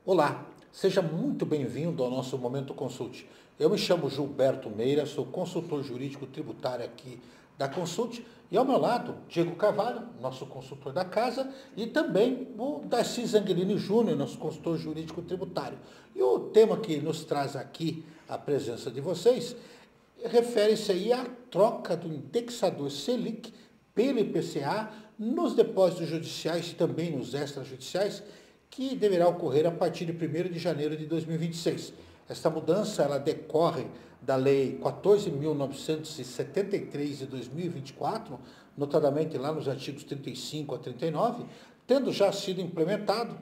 Olá, seja muito bem-vindo ao nosso Momento Consult. Eu me chamo Gilberto Meira, sou consultor jurídico tributário aqui da Consult e ao meu lado, Diego Carvalho, nosso consultor da casa, e também o Darcy Zangelini Júnior, nosso consultor jurídico tributário. E o tema que nos traz aqui a presença de vocês refere-se aí à troca do indexador Selic pelo IPCA nos depósitos judiciais e também nos extrajudiciais, que deverá ocorrer a partir de 1º de janeiro de 2026. Esta mudança ela decorre da Lei 14.973 de 2024, notadamente lá nos artigos 35 a 39, tendo já sido implementado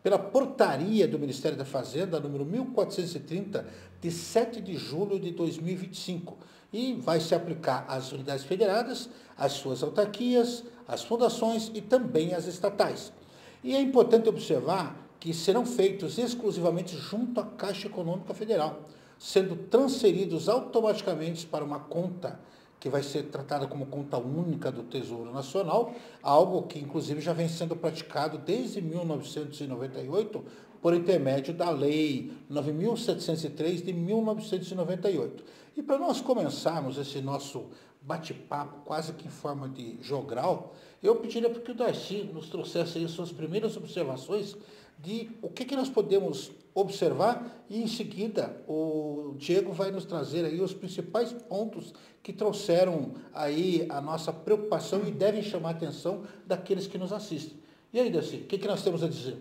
pela portaria do Ministério da Fazenda, número 1430, de 7 de julho de 2025, e vai se aplicar às unidades federadas, às suas autarquias, às fundações e também às estatais. E é importante observar que serão feitos exclusivamente junto à Caixa Econômica Federal, sendo transferidos automaticamente para uma conta que vai ser tratada como conta única do Tesouro Nacional, algo que inclusive já vem sendo praticado desde 1998 por intermédio da Lei 9.703 de 1998. E para nós começarmos esse nosso bate-papo quase que em forma de jogral, eu pediria para que o Darcy nos trouxesse aí suas primeiras observações de o que nós podemos observar e em seguida o Diego vai nos trazer aí os principais pontos que trouxeram aí a nossa preocupação e devem chamar a atenção daqueles que nos assistem. E aí, Darcy, o que nós temos a dizer?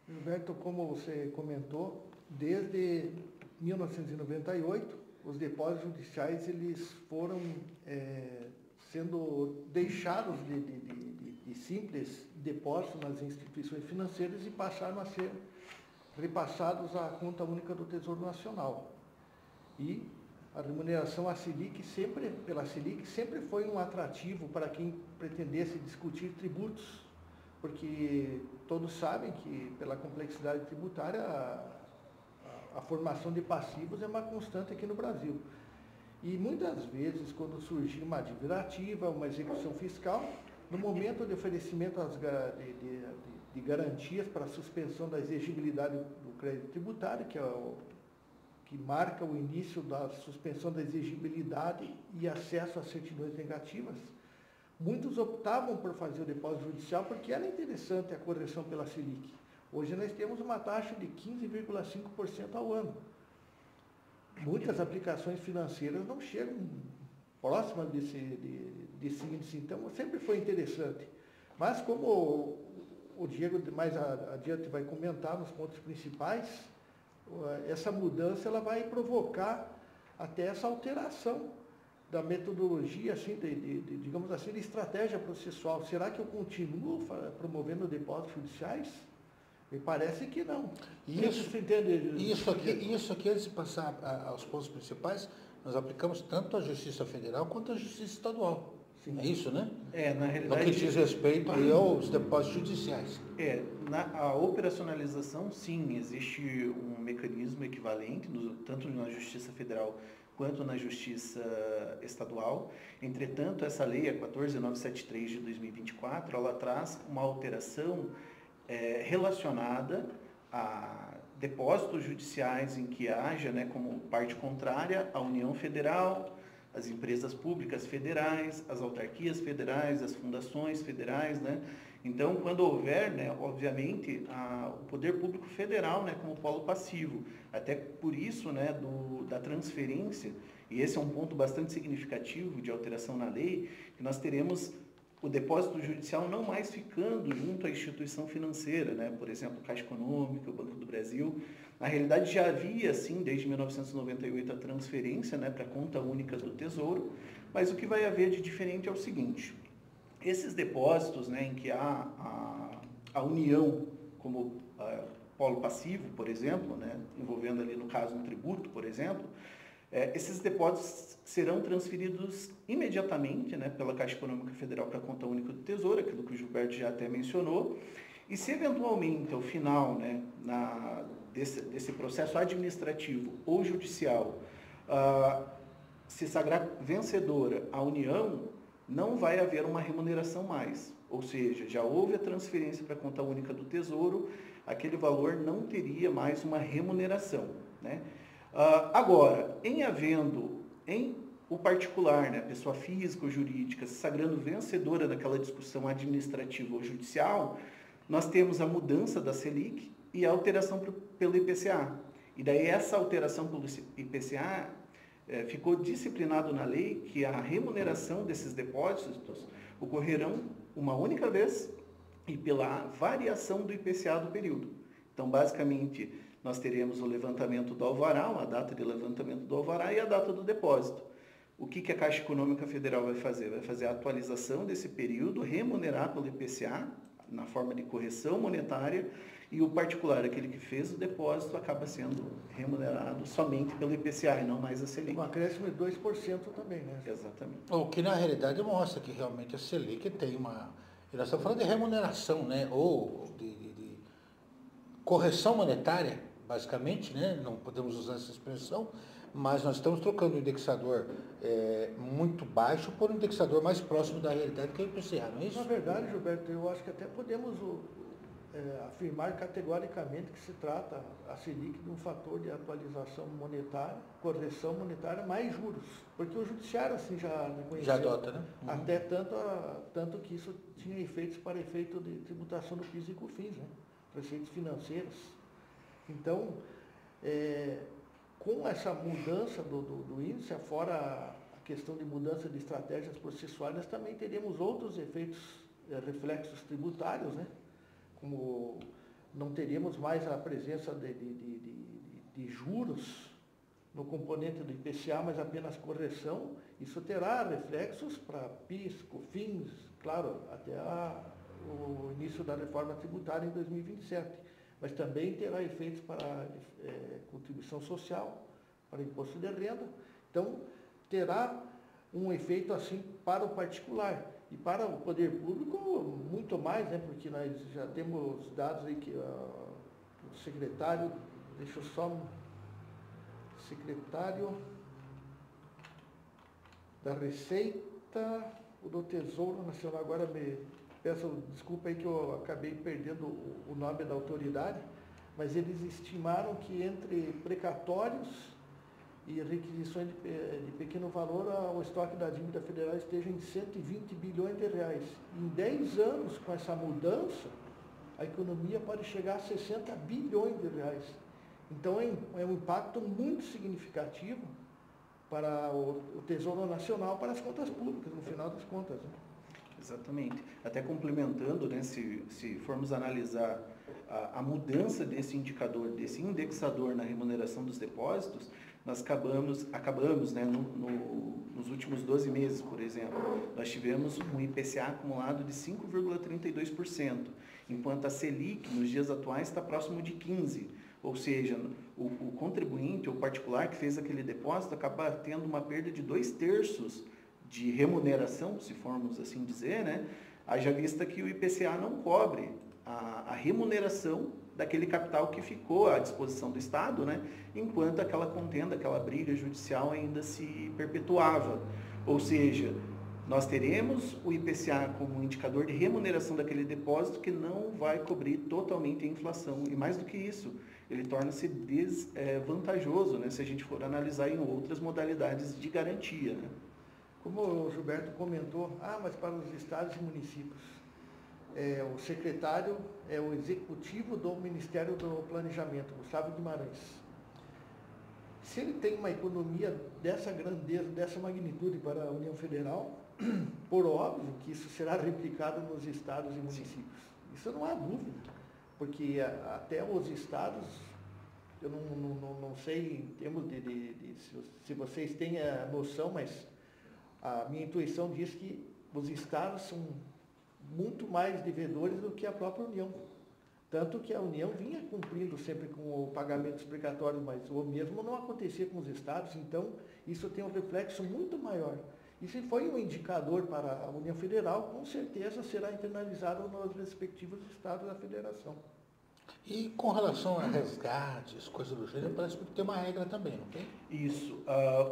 Gilberto, como você comentou, desde 1998, os depósitos judiciais eles foram sendo deixados de simples depósitos nas instituições financeiras e passaram a ser repassados à conta única do Tesouro Nacional. E a remuneração pela Selic sempre foi um atrativo para quem pretendesse discutir tributos, porque todos sabem que pela complexidade tributária a formação de passivos é uma constante aqui no Brasil. E muitas vezes, quando surgir uma dívida ativa, uma execução fiscal, no momento de oferecimento de garantias para a suspensão da exigibilidade do crédito tributário, que marca o início da suspensão da exigibilidade e acesso às certidões negativas, muitos optavam por fazer o depósito judicial porque era interessante a correção pela Selic. Hoje nós temos uma taxa de 15,5% ao ano. Muitas aplicações financeiras não chegam próximas desse índice, então sempre foi interessante. Mas como o Diego mais adiante vai comentar nos pontos principais, essa mudança ela vai provocar até essa alteração da metodologia, assim, digamos assim, de estratégia processual. Será que eu continuo promovendo depósitos judiciais? Me parece que não. Isso aqui, antes de passar aos pontos principais, nós aplicamos tanto à Justiça Federal quanto à Justiça Estadual. Sim. É isso, né? Na realidade... No que diz respeito aí aos depósitos judiciais. A operacionalização, sim, existe um mecanismo equivalente, tanto na Justiça Federal quanto na Justiça Estadual. Entretanto, essa lei, a 14.973 de 2024, ela traz uma alteração relacionada a depósitos judiciais em que haja, como parte contrária, a União Federal, as empresas públicas federais, as autarquias federais, as fundações federais, Então, quando houver, obviamente, o poder público federal, como polo passivo, até por isso, da transferência, e esse é um ponto bastante significativo de alteração na lei, que nós teremos o depósito judicial não mais ficando junto à instituição financeira, por exemplo, Caixa Econômica, o Banco do Brasil. Na realidade, já havia, sim, desde 1998, a transferência para a conta única do Tesouro, mas o que vai haver de diferente é o seguinte: esses depósitos em que há a União como polo passivo, por exemplo, envolvendo ali, no caso, um tributo, por exemplo, esses depósitos serão transferidos imediatamente pela Caixa Econômica Federal para a conta única do Tesouro, aquilo que o Gilberto já até mencionou, e se eventualmente, ao final desse processo administrativo ou judicial, se sagrar vencedora a União, não vai haver uma remuneração mais. ou seja, já houve a transferência para a conta única do Tesouro, aquele valor não teria mais uma remuneração, né? Agora, em havendo em o particular, né, pessoa física ou jurídica, se sagrando vencedora daquela discussão administrativa ou judicial, nós temos a mudança da Selic e a alteração pelo IPCA. E daí essa alteração pelo IPCA ficou disciplinado na lei que a remuneração desses depósitos ocorrerão uma única vez e pela variação do IPCA do período. Então, basicamente, nós teremos o levantamento do alvará, a data de levantamento do alvará e a data do depósito. O que a Caixa Econômica Federal vai fazer? Vai fazer a atualização desse período, remunerar pelo IPCA, na forma de correção monetária, e o particular, aquele que fez o depósito, acaba sendo remunerado somente pelo IPCA e não mais a Selic. Um acréscimo de 2% também, né? Exatamente. O que na realidade mostra que realmente a Selic tem uma... Nós estamos falando de remuneração, né? Ou de correção monetária, basicamente, né? Não podemos usar essa expressão, mas nós estamos trocando um indexador muito baixo por um indexador mais próximo da realidade, que é o IPCA, não é isso? Na verdade, Gilberto, eu acho que até podemos afirmar categoricamente que se trata a Selic de um fator de atualização monetária, correção monetária, mais juros. Porque o judiciário assim já reconheceu. Já adota, né? Uhum. Até tanto que isso tinha efeitos para efeito de tributação do PIS e COFINS, né? Efeitos financeiros. Então, com essa mudança do índice, fora a questão de mudança de estratégias processuais, nós também teremos outros efeitos, reflexos tributários, né? Como não teríamos mais a presença de juros no componente do IPCA, mas apenas correção, isso terá reflexos para PIS, COFINS, claro, até o início da reforma tributária em 2027, mas também terá efeitos para contribuição social, para imposto de renda. Então, terá um efeito assim para o particular. E para o poder público, muito mais, né? Porque nós já temos dados aí que o secretário, deixa eu só, secretário da Receita, o do Tesouro Nacional, agora me peço desculpa aí que eu acabei perdendo o nome da autoridade, mas eles estimaram que entre precatórios e requisições de pequeno valor, o estoque da dívida federal esteja em 120 bilhões de reais. Em 10 anos, com essa mudança, a economia pode chegar a 60 bilhões de reais. Então, é um impacto muito significativo para o Tesouro Nacional, para as contas públicas, no final das contas, né? Exatamente. Até complementando, né, se formos analisar a mudança desse indicador, desse indexador na remuneração dos depósitos, nós acabamos né, nos últimos 12 meses, por exemplo, nós tivemos um IPCA acumulado de 5,32%, enquanto a Selic, nos dias atuais, está próximo de 15%. Ou seja, o contribuinte, o particular que fez aquele depósito, acaba tendo uma perda de 2/3 de remuneração, se formos assim dizer, né? Haja vista que o IPCA não cobre a remuneração daquele capital que ficou à disposição do Estado, né? Enquanto aquela contenda, aquela briga judicial ainda se perpetuava. Ou seja, nós teremos o IPCA como um indicador de remuneração daquele depósito que não vai cobrir totalmente a inflação. E mais do que isso, ele torna-se desvantajoso, né? Se a gente for analisar em outras modalidades de garantia, né? Como o Gilberto comentou, mas para os estados e municípios, o secretário é o executivo do Ministério do Planejamento, Gustavo Guimarães. Se ele tem uma economia dessa grandeza, dessa magnitude para a União Federal, por óbvio que isso será replicado nos estados e municípios. Isso não há dúvida, porque até os estados, eu não sei em termos se vocês têm a noção, mas a minha intuição diz que os estados são muito mais devedores do que a própria União. Tanto que a União vinha cumprindo sempre com o pagamento dos precatórios, mas o mesmo não acontecia com os estados, então isso tem um reflexo muito maior. E se foi um indicador para a União Federal, com certeza será internalizado nos respectivos estados da federação. E com relação a resgates, coisas do gênero, parece que tem uma regra também, não tem? Isso.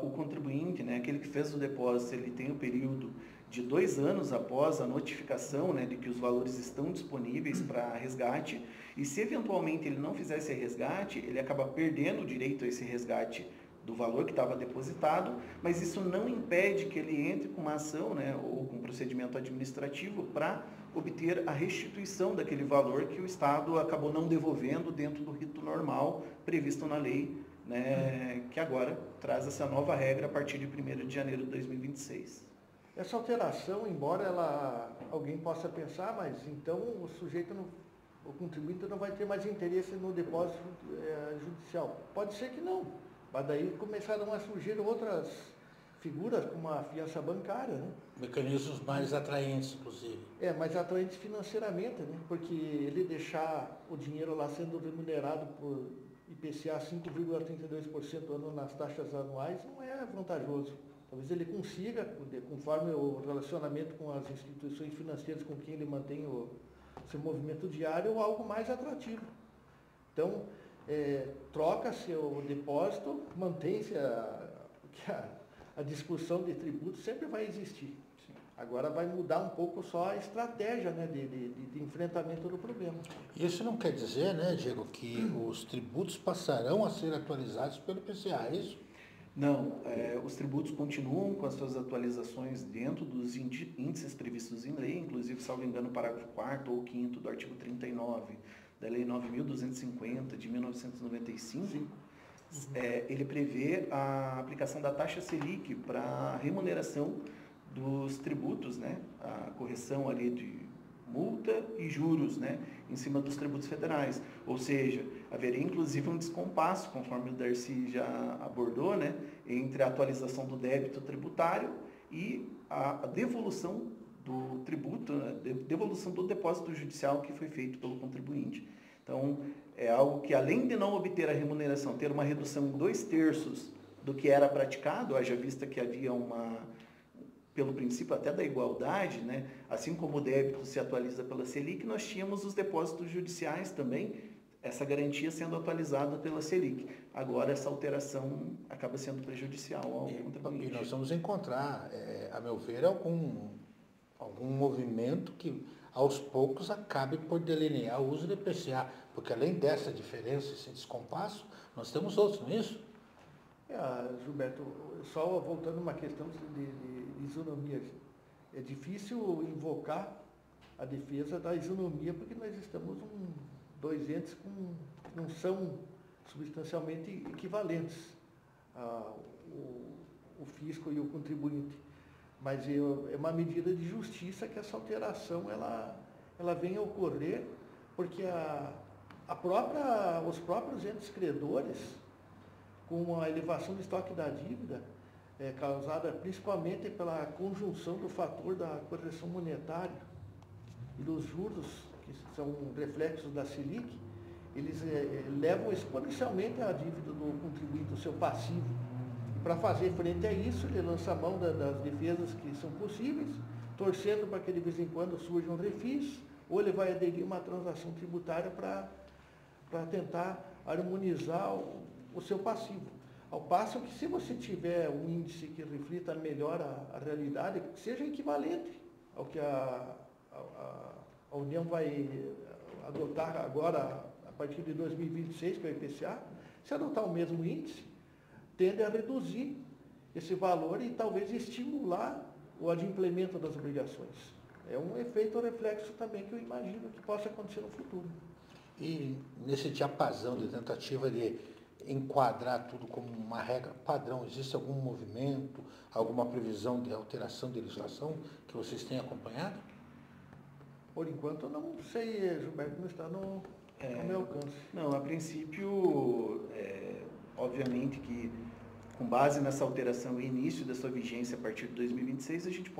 O contribuinte, né, aquele que fez o depósito, ele tem o período de 2 anos após a notificação, né, de que os valores estão disponíveis para resgate, e se eventualmente ele não fizer esse resgate, ele acaba perdendo o direito a esse resgate do valor que estava depositado, mas isso não impede que ele entre com uma ação, né, ou com um procedimento administrativo para obter a restituição daquele valor que o Estado acabou não devolvendo dentro do rito normal previsto na lei, né, que agora traz essa nova regra a partir de 1º de janeiro de 2026. Essa alteração, embora alguém possa pensar, mas então o sujeito, o contribuinte não vai ter mais interesse no depósito judicial. Pode ser que não, mas daí começarão a surgir outras figuras, como a fiança bancária, né? Mecanismos mais atraentes, inclusive. Mais atraentes financeiramente, né? Porque ele deixar o dinheiro lá sendo remunerado por IPCA 5,32% ano nas taxas anuais não é vantajoso. Talvez ele consiga, conforme o relacionamento com as instituições financeiras com quem ele mantém o seu movimento diário, algo mais atrativo. Então, troca-se o depósito, mantém-se a discussão de tributos, sempre vai existir. Agora vai mudar um pouco só a estratégia, né, de enfrentamento do problema. Isso não quer dizer, né, Diego, que os tributos passarão a ser atualizados pelo IPCA, é isso? Não, os tributos continuam com as suas atualizações dentro dos índices previstos em lei, inclusive, salvo engano, o parágrafo 4º ou 5º do artigo 39 da Lei 9.250 de 1995, ele prevê a aplicação da taxa Selic para a remuneração dos tributos, né, a correção ali de multa e juros, né, em cima dos tributos federais. Ou seja, haveria inclusive um descompasso, conforme o Darcy já abordou, né, entre a atualização do débito tributário e a devolução do tributo, né, devolução do depósito judicial que foi feito pelo contribuinte. Então, é algo que, além de não obter a remuneração, ter uma redução em 2/3 do que era praticado, haja vista que havia pelo princípio até da igualdade, né? Assim como o débito se atualiza pela Selic, nós tínhamos os depósitos judiciais também, essa garantia sendo atualizada pela Selic. Agora, essa alteração acaba sendo prejudicial ao contribuinte. E nós vamos encontrar, a meu ver, algum movimento que, aos poucos, acabe por delinear o uso do IPCA, porque além dessa diferença, esse descompasso, nós temos outros, não é isso? Gilberto, só voltando a uma questão de isonomia, é difícil invocar a defesa da isonomia porque nós estamos dois entes que não são substancialmente equivalentes, o fisco e o contribuinte. Mas é uma medida de justiça que essa alteração ela venha a ocorrer, porque os próprios entes credores, com a elevação do estoque da dívida, causada principalmente pela conjunção do fator da correção monetária e dos juros, que são reflexos da Selic, eles levam exponencialmente a dívida do contribuinte, o seu passivo. E para fazer frente a isso, ele lança a mão das defesas que são possíveis, torcendo para que de vez em quando surjam refis, ou ele vai aderir a uma transação tributária para tentar harmonizar o seu passivo. Ao passo que, se você tiver um índice que reflita melhor a realidade, que seja equivalente ao que a União vai adotar agora, a partir de 2026, que é o IPCA, se adotar o mesmo índice, tende a reduzir esse valor e talvez estimular o adimplemento das obrigações. É um efeito reflexo também que eu imagino que possa acontecer no futuro. E nesse diapasão de tentativa de enquadrar tudo como uma regra padrão, existe algum movimento, alguma previsão de alteração de legislação que vocês têm acompanhado? Por enquanto, eu não sei, Gilberto, não está no meu alcance. Não, a princípio, obviamente que com base nessa alteração e início da sua vigência a partir de 2026, a gente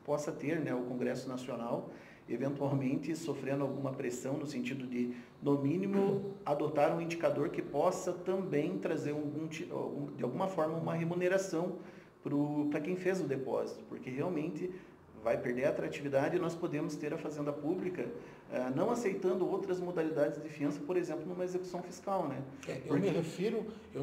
possa ter, né, o Congresso Nacional eventualmente sofrendo alguma pressão no sentido de, no mínimo, adotar um indicador que possa também trazer de alguma forma uma remuneração para quem fez o depósito, porque realmente vai perder a atratividade e nós podemos ter a Fazenda Pública não aceitando outras modalidades de fiança, por exemplo, numa execução fiscal, né? Eu me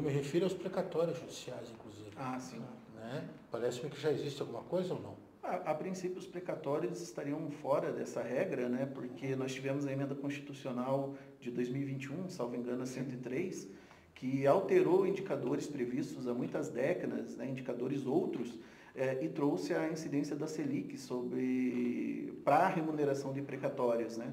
refiro aos precatórios judiciais, inclusive. Ah, sim. Né? Parece-me que já existe alguma coisa ou não? A princípio, os precatórios estariam fora dessa regra, né? Porque nós tivemos a emenda constitucional de 2021, salvo engano, a 103, que alterou indicadores previstos há muitas décadas, né? Indicadores outros, e trouxe a incidência da Selic para a remuneração de precatórios, né?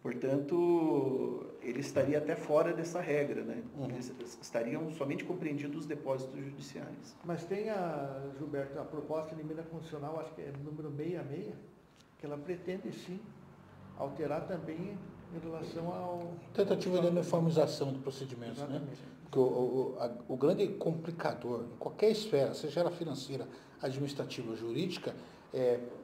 Portanto, ele estaria até fora dessa regra, né? Eles estariam somente compreendidos os depósitos judiciais. Mas tem, Gilberto, a proposta de emenda constitucional, acho que é número 66, que ela pretende, sim, alterar também em relação ao... Tentativa de uniformização do procedimento, né? Porque o grande complicador, em qualquer esfera, seja ela financeira, administrativa ou jurídica,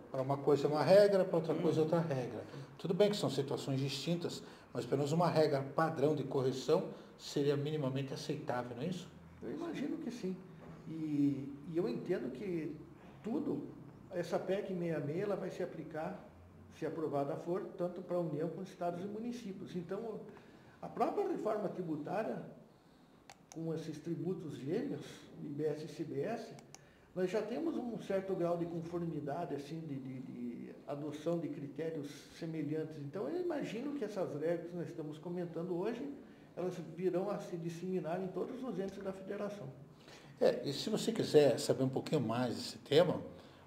para uma coisa é uma regra, para outra coisa é outra regra. Tudo bem que são situações distintas, mas pelo menos uma regra padrão de correção seria minimamente aceitável, não é isso? Eu imagino que sim. E eu entendo que tudo, essa PEC 66, ela vai se aplicar, se aprovada for, tanto para a União quanto estados e municípios. Então, a própria reforma tributária, com esses tributos gêmeos, IBS e CBS, nós já temos um certo grau de conformidade, assim, de adoção de critérios semelhantes. Então, eu imagino que essas regras que nós estamos comentando hoje, elas virão a se disseminar em todos os entes da federação. E se você quiser saber um pouquinho mais desse tema,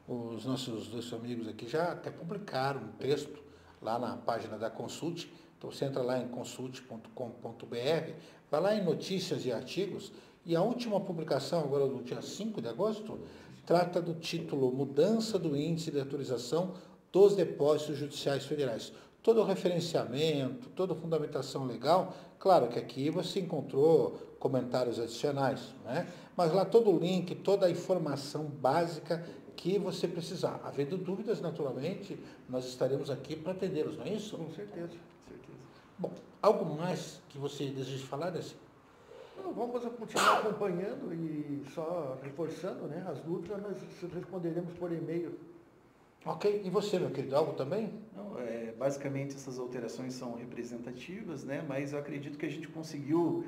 os nossos dois amigos aqui já até publicaram um texto lá na página da Consult. Então, você entra lá em consult.com.br, vai lá em notícias e artigos, e a última publicação, agora do dia 5 de agosto, trata do título Mudança do Índice de Autorização dos Depósitos Judiciais Federais. Todo o referenciamento, toda a fundamentação legal, claro que aqui você encontrou comentários adicionais, né? Mas lá todo o link, toda a informação básica que você precisar. Havendo dúvidas, naturalmente, nós estaremos aqui para atendê-los, não é isso? Com certeza. Bom, algo mais que você deseja falar, Desi? Vamos continuar acompanhando e só reforçando, né, as dúvidas, nós responderemos por e-mail. Ok. E você, meu querido, algo também? Não, basicamente essas alterações são representativas, né, mas eu acredito que a gente conseguiu...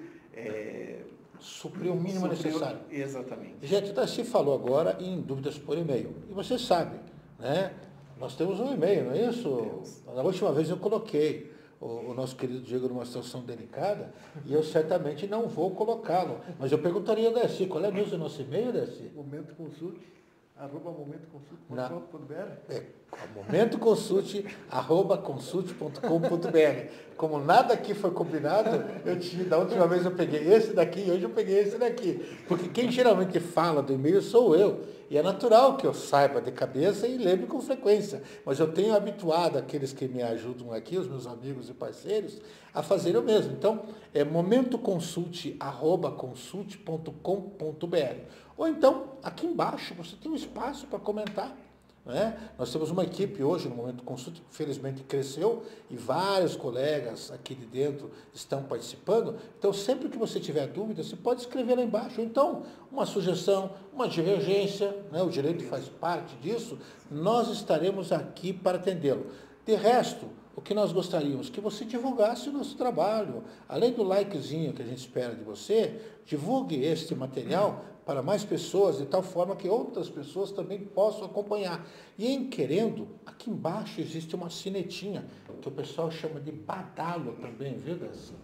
suprir o mínimo necessário. Exatamente. Gente, o Darcy falou agora em dúvidas por e-mail. E você sabe, né? Nós temos um e-mail, não é isso? Temos. Na última vez eu coloquei o nosso querido Diego numa situação delicada e eu certamente não vou colocá-lo. Mas eu perguntaria ao Darcy, qual é mesmo o nosso e-mail, Darcy? momentoconsult@momentoconsult.com.br. momentoconsult@consult.com.br. Como nada aqui foi combinado, da última vez eu peguei esse daqui e hoje eu peguei esse daqui. Porque quem geralmente fala do e-mail sou eu. E é natural que eu saiba de cabeça e lembre com frequência. Mas eu tenho habituado aqueles que me ajudam aqui, os meus amigos e parceiros, a fazer o mesmo. Então, é momentoconsult@consult.com.br. Ou então, aqui embaixo, você tem um espaço para comentar. Né? Nós temos uma equipe hoje no Momento Consult, que felizmente cresceu, e vários colegas aqui de dentro estão participando. Então, sempre que você tiver dúvida, você pode escrever lá embaixo. Ou então, uma sugestão, uma divergência, né? O direito faz parte disso, nós estaremos aqui para atendê-lo. De resto, o que nós gostaríamos? Que você divulgasse o nosso trabalho. Além do likezinho que a gente espera de você, divulgue este material para mais pessoas, de tal forma que outras pessoas também possam acompanhar. E em querendo, aqui embaixo existe uma sinetinha, que o pessoal chama de badalo também, viu, Darcy?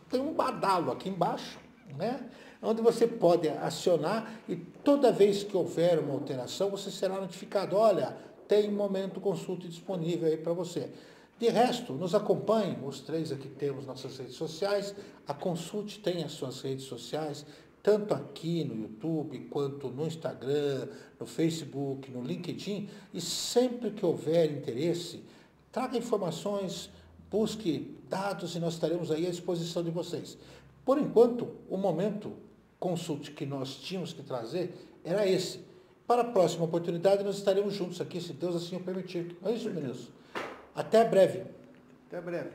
Tem um badalo aqui embaixo, né? Onde você pode acionar e toda vez que houver uma alteração, você será notificado. Olha, tem Momento Consult disponível aí para você. De resto, nos acompanhem, os três aqui temos nossas redes sociais, a Consult tem as suas redes sociais, tanto aqui no YouTube, quanto no Instagram, no Facebook, no LinkedIn, e sempre que houver interesse, traga informações, busque dados e nós estaremos aí à disposição de vocês. Por enquanto, o Momento Consult que nós tínhamos que trazer era esse. Para a próxima oportunidade, nós estaremos juntos aqui, se Deus assim o permitir. Não é isso, meninos? Até breve. Até breve.